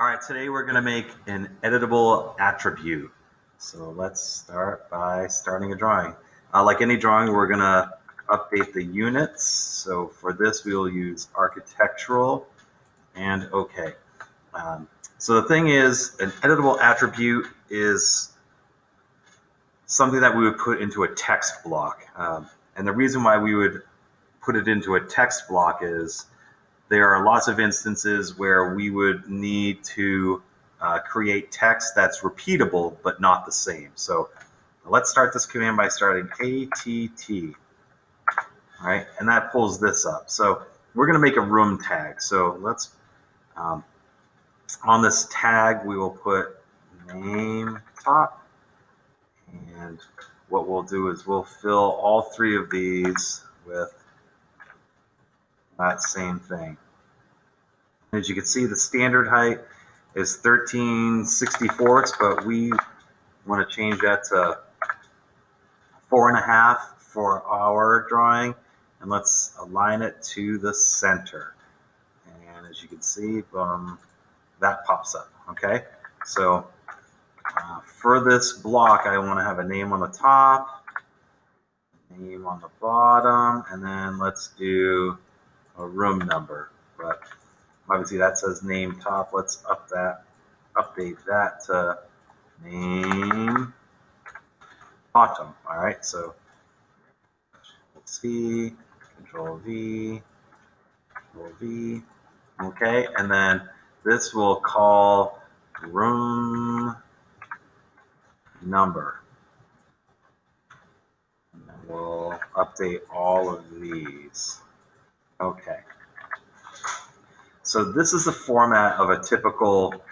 All right, today we're going to make an editable attribute. So let's start by starting a drawing. Like any drawing, we're going to update the units. So for this, we will use architectural and OK. So the thing is, an editable attribute is something that we would put into a text block. And the reason why we would put it into a text block is there are lots of instances where we would need to create text that's repeatable but not the same. So let's start this command by starting ATT. All right, and that pulls this up. So we're going to make a room tag. So let's, on this tag, we will put name top. And what we'll do is we'll fill all three of these with that same thing. As you can see, the standard height is 13/64, but we want to change that to 4.5 for our drawing, and let's align it to the center. And as you can see, that pops up. Okay, so for this block, I want to have a name on the top, name on the bottom, and then let's do a room number. But obviously that says name top. Let's update that to name bottom. All right, so let's see, Control V, Control V. Okay, and then this will call room number. And then we'll update all of these. Okay. So this is the format of a typical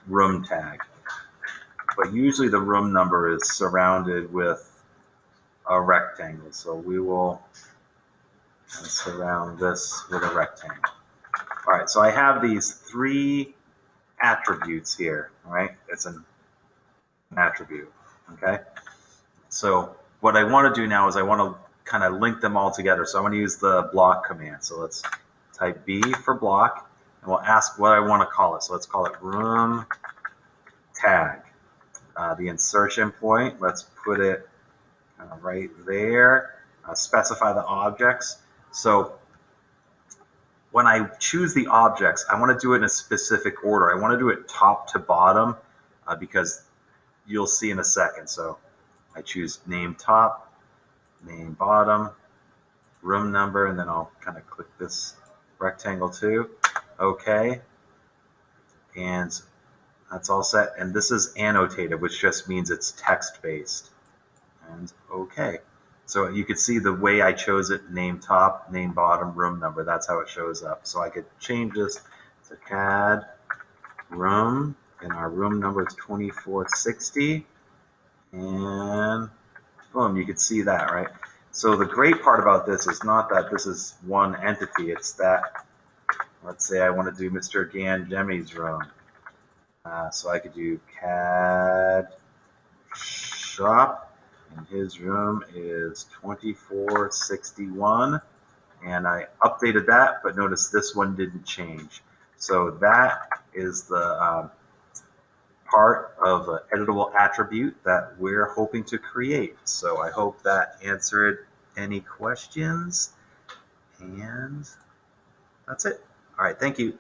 room tag, but usually the room number is surrounded with a rectangle. So we will surround this with a rectangle. All right, so I have these three attributes here, all right? It's an attribute, okay? So what I want to do now is I want to kind of link them all together. So I'm going to use the block command. So let's type B for block, and we'll ask what I want to call it. So let's call it room tag. The insertion point, let's put it right there. Specify the objects. So when I choose the objects, I want to do it in a specific order. I want to do it top to bottom because you'll see in a second. So I choose name top, name bottom, room number, and then I'll kind of click this rectangle too. Okay, and that's all set. And this is annotated, which just means it's text based. And okay, so you could see the way I chose it: name top, name bottom, room number. That's how it shows up. So I could change this to CAD room, and our room number is 2460, and boom, you could see that, right? So the great part about this is not that this is one entity, it's that, let's say I want to do Mr. Gangemi's room. So I could do CAD shop, and his room is 2461. And I updated that, but notice this one didn't change. So that is the part of an editable attribute that we're hoping to create. So I hope that answered any questions, and that's it. All right, thank you.